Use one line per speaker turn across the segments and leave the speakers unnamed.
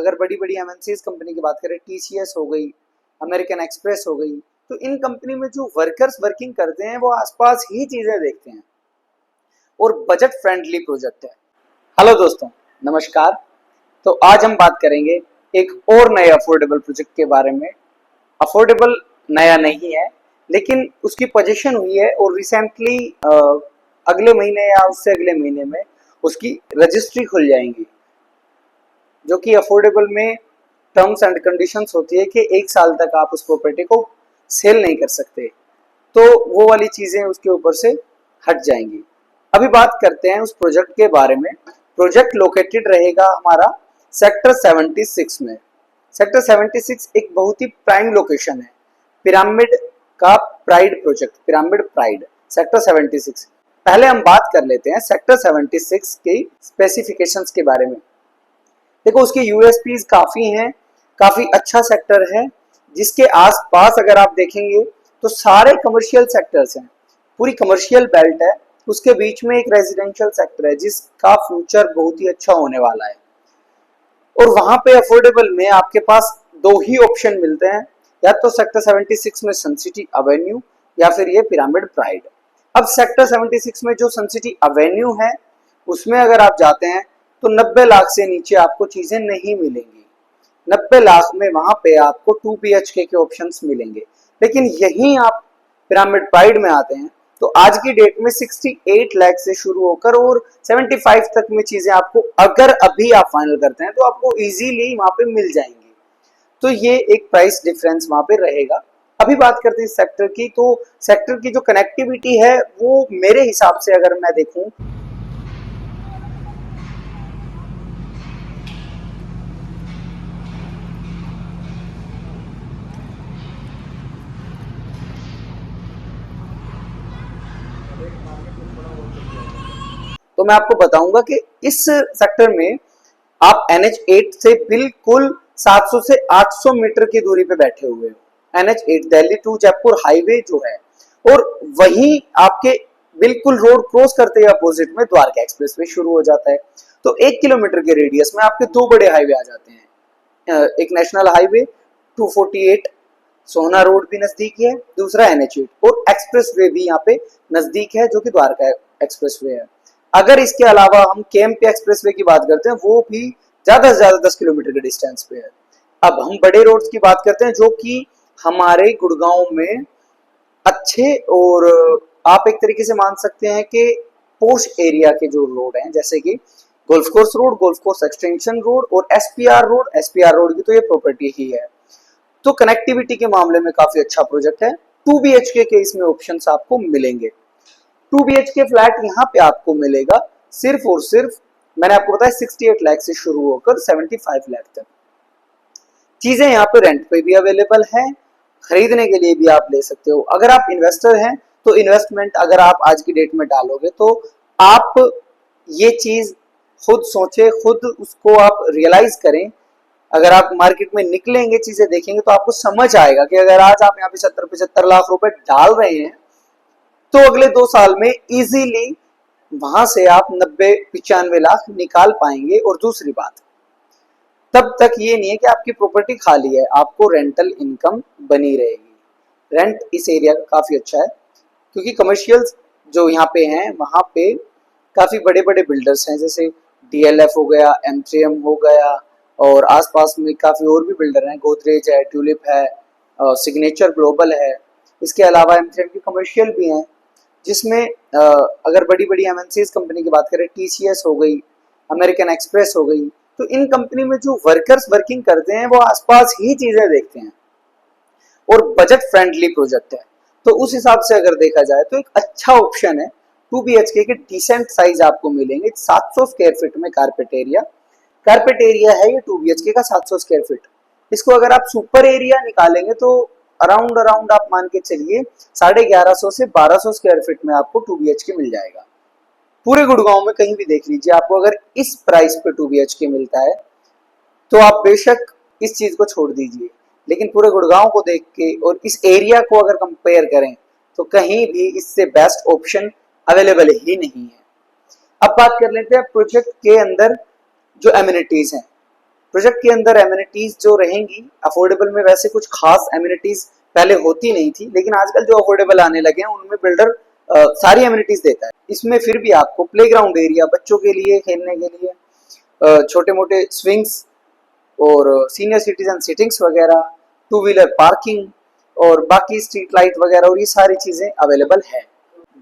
अगर बड़ी बड़ी एमएनसीज कंपनी की बात करें, टीसीएस हो गई, अमेरिकन एक्सप्रेस हो गई, तो इन कंपनी में जो वर्कर्स वर्किंग करते हैं वो आसपास ही चीजें देखते हैं और बजट फ्रेंडली प्रोजेक्ट है। हेलो दोस्तों, नमस्कार। तो आज हम बात करेंगे एक और नए अफोर्डेबल प्रोजेक्ट के बारे में। अफोर्डेबल नया नहीं है, लेकिन उसकी पोजीशन हुई है और रिसेंटली अगले महीने या उससे अगले महीने में उसकी रजिस्ट्री खुल जाएंगी, जो कि अफोर्डेबल में टर्म्स एंड कंडीशंस होती है कि 1 साल तक आप उस प्रॉपर्टी को सेल नहीं कर सकते, तो वो वाली चीजें उसके ऊपर से हट जाएंगी। अभी बात करते हैं उस प्रोजेक्ट के बारे में। प्रोजेक्ट लोकेटेड रहेगा हमारा सेक्टर 76 में। सेक्टर 76 एक बहुत ही प्राइम लोकेशन है। पिरामिड का pride project, pyramid pride, sector 76। पहले हम बात कर लेते हैं सेक्टर 76 की स्पेसिफिकेशंस के बारे में। देखो, उसकी यूएसपीज काफी हैं, काफी अच्छा सेक्टर है, जिसके आसपास अगर आप देखेंगे तो सारे कमर्शियल सेक्टर्स हैं, पूरी कमर्शियल बेल्ट है। उसके बीच में एक रेजिडेंशियल सेक्टर है जिसका फ्यूचर बहुत ही अच्छा होने वाला है। और वहां पे अफोर्डेबल में आपके पास दो ही ऑप्शन मिलते हैं, या तो सेक्टर 76 में सन सिटी एवेन्यू या फिर ये पिरामिड प्राइड। अब सेक्टर 76 में जो सन सिटी एवेन्यू है उसमें अगर आप जाते हैं तो 90 लाख से नीचे आपको चीजें नहीं मिलेंगी। 90 लाख में वहां पे आपको 2 BHK के ऑप्शंस मिलेंगे। लेकिन यहीं आप पिरामिड प्राइड में आते हैं तो आज की डेट में 68 लाख से शुरू होकर और 75 तक में चीजें आपको, अगर अभी आप फाइनल करते हैं तो आपको इजीली वहां पे मिल जाएंगी। तो ये एक प्राइस डिफरेंस वहां पे रहेगा। अभी बात करते हैं सेक्टर की, तो सेक्टर की जो कनेक्टिविटी है वो मेरे हिसाब से अगर मैं देखूं तो मैं आपको बताऊंगा कि इस सेक्टर में आप NH8 से बिल्कुल 700 से 800 मीटर की दूरी पे बैठे हुए हो। NH8 Delhi to Jaipur highway जो है, और वहीं आपके बिल्कुल रोड क्रॉस करते ही अपोजिट में द्वारका एक्सप्रेसवे शुरू हो जाता है। तो 1 किलोमीटर के रेडियस में आपके दो बड़े हाईवे आ जाते हैं। एक नेशनल हाईवे 248 सोहना रोड भी नजदीक है, दूसरा NH8, और एक्सप्रेसवे भी यहाँ पे नजदीक है जो कि द्वारका एक्सप्रेसवे है। अगर इसके अलावा हम केएमपी एक्सप्रेसवे की बात करते हैं, वो भी ज्यादा से ज्यादा 10 किलोमीटर के डिस्टेंस पे है। अब हम बड़े रोड्स की बात करते हैं जो कि हमारे गुड़गांव में अच्छे, और आप एक तरीके से मान सकते हैं कि पोश एरिया के जो रोड हैं, जैसे कि golf course road, golf course extension road और एसपीआर रोड। एसपीआर रोड की तो ये प्रॉपर्टी ही है। तो कनेक्टिविटी के मामले में काफी अच्छा प्रोजेक्ट है। 2 BHK के इसमें ऑप्शंस आपको मिलेंगे। 2 BHK फ्लैट यहाँ पे आपको मिलेगा सिर्फ और सिर्फ, मैंने आपको बताया, 68 लाख से शुरू होकर 75 लाख तक। चीजें यहाँ पे रेंट पे भी अवेलेबल है, खरीदने के लिए भी आप ले सकते हो। अगर आप इन्वेस्टर हैं तो इन्वेस्टमेंट अगर आप आज की डेट में डालोगे तो आप ये चीज खुद सोचे, खुद उसको आप रियलाइज करें। अगर आप मार्केट में निकलेंगे, चीजें देखेंगे, तो आपको समझ आएगा कि अगर आज आप यहाँ पे 70-75 लाख रुपए डाल रहे हैं तो अगले 2 साल में इजीली वहां से आप 90-95 लाख निकाल पाएंगे। और दूसरी बात, तब तक ये नहीं है कि आपकी प्रॉपर्टी खाली है, आपको रेंटल इनकम बनी रहेगी। रेंट इस एरिया का काफी अच्छा है क्योंकि कमर्शियल्स जो यहाँ पे हैं वहां पे काफी बड़े बड़े बिल्डर्स हैं, जैसे DLF हो गया, M3M हो गया, और आसपास में काफी और भी बिल्डर हैं, गोदरेज है, ट्यूलिप है, सिग्नेचर ग्लोबल है। इसके अलावा M3M की कमर्शियल भी हैं, जिसमें अगर बड़ी बड़ी एमएनसीज कंपनी की बात करें, TCS हो गई, अमेरिकन एक्सप्रेस हो गई, तो इन कंपनी में जो वर्कर्स वर्किंग करते हैं वो आसपास ही चीजें देखते हैं और बजट फ्रेंडली प्रोजेक्ट है। तो उस हिसाब से अगर देखा जाए तो एक अच्छा ऑप्शन है। 2 BHK के डिसेंट साइज आपको मिलेंगे, 700 स्क्वायर फीट में कारपेट एरिया है ये 2 BHK का 700 स्क्वायर फीट। इसको अगर आप सुपर एरिया निकालेंगे तो अराउंड आप मान के चलिए 1150 से 1200 स्क्वायर फीट में आपको 2 BHK मिल जाएगा। पूरे गुड़गांव में कहीं भी देख लीजिए, आपको अगर इस प्राइस पे 2 BHK मिलता है तो आप बेशक इस चीज को छोड़ दीजिए, लेकिन पूरे गुड़गांव को देख के और इस एरिया को अगर कंपेयर करें तो कहीं भी इससे बेस्ट ऑप्शन अवेलेबल ही नहीं है। अब बात कर लेते हैं प्रोजेक्ट के अंदर जो एमिनिटीज हैं। प्रोजेक्ट के अंदर एमिनिटीज जो रहेंगी अफोर्डेबल में, वैसे कुछ खास एमिनिटीज पहले होती नहीं थी, लेकिन आजकल जो अफोर्डेबल आने लगे हैं उनमें बिल्डर सारी एमिनिटीज देता है। इसमें फिर भी आपको प्लेग्राउंड एरिया बच्चों के लिए खेलने के लिए, छोटे मोटे स्विंग्स और सीनियर सिटीजन सिटिंग्स वगैरह, टू व्हीलर पार्किंग और बाकी स्ट्रीट लाइट वगैरह, और ये सारी चीजें अवेलेबल है।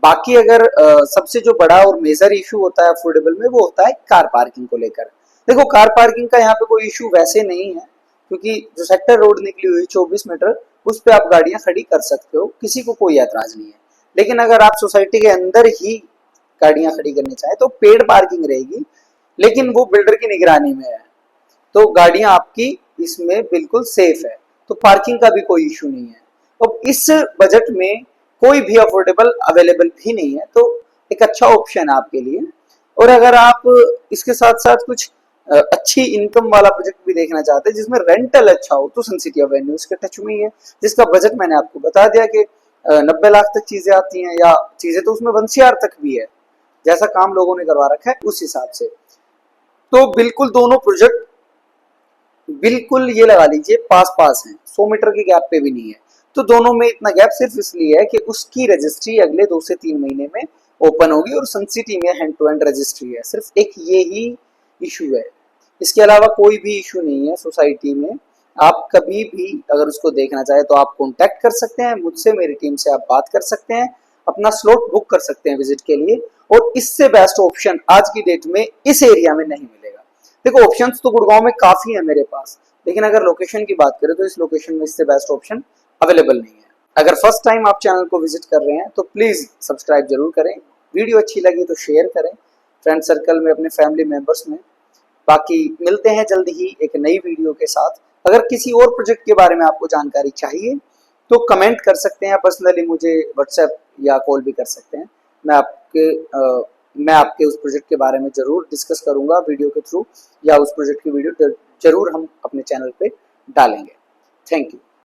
बाकी अगर सबसे जो बड़ा और मेजर इशू होता है अफोर्डेबल में, वो होता है कार पार्किंग को लेकर। देखो, कार पार्किंग का यहाँ पे कोई इशू वैसे नहीं है, क्योंकि जो सेक्टर रोड निकली हुई 24 मीटर, उस पे आप गाड़ियां खड़ी कर सकते हो, किसी को कोई ऐतराज नहीं है। लेकिन अगर आप सोसाइटी के अंदर ही गाड़ियां खड़ी करनी चाहे तो पेड पार्किंग रहेगी, लेकिन वो बिल्डर की निगरानी में है, तो गाड़ियां आपकी इसमें बिल्कुल सेफ है, तो पार्किंग का भी कोई इशू नहीं है। अब इस बजट में कोई भी अफोर्डेबल अवेलेबल भी नहीं है, तो एक अच्छा ऑप्शन है आपके लिए। और अगर आप इसके साथ साथ कुछ अच्छी इनकम वाला प्रोजेक्ट भी देखना चाहते हैं जिसमें रेंटल अच्छा हो, तो सन सिटी एवेन्यू इसके टच में ही है, जिसका बजट मैंने आपको बता दिया कि 90 लाख तक चीजें आती हैं, या चीजें तो उसमें 1 CR तक भी है, जैसा काम लोगों ने करवा रखा है उस हिसाब से। तो बिल्कुल दोनों प्रोजेक्ट बिल्कुल ये लगा लीजिए पास पास हैं, 100 मीटर के गैप पे भी नहीं है। तो दोनों में इतना गैप सिर्फ इसलिए है कि उसकी रजिस्ट्री अगले 2 से 3 महीने में ओपन होगी और सन सिटी में हैंड टू हैंड रजिस्ट्री है। सिर्फ एक ये ही इशू है, इसके अलावा कोई भी इशू नहीं है सोसाइटी में। आप कभी भी अगर उसको देखना चाहे तो आप कॉन्टैक्ट कर सकते हैं मुझसे, मेरी टीम से आप बात कर सकते हैं, अपना स्लॉट बुक कर सकते हैं विजिट के लिए। और इससे बेस्ट ऑप्शन आज की डेट में इस एरिया में नहीं मिलेगा। देखो, ऑप्शंस तो गुड़गांव में काफी है मेरे पास, लेकिन अगर लोकेशन की बात करें तो इस लोकेशन में इससे बेस्ट ऑप्शन अवेलेबल नहीं है। अगर फर्स्ट टाइम आप चैनल को विजिट कर रहे हैं तो प्लीज सब्सक्राइब जरूर करें, वीडियो अच्छी लगी तो शेयर करें फ्रेंड सर्कल में, अपने फैमिली मेंबर्स में। बाकी मिलते हैं जल्द ही एक नई वीडियो के साथ। अगर किसी और प्रोजेक्ट के बारे में आपको जानकारी चाहिए तो कमेंट कर सकते हैं, पर्सनली मुझे व्हाट्सएप या कॉल भी कर सकते हैं। मैं आपके उस प्रोजेक्ट के बारे में जरूर डिस्कस करूंगा वीडियो के थ्रू, या उस प्रोजेक्ट की वीडियो जरूर हम अपने चैनल पे डालेंगे। Thank you.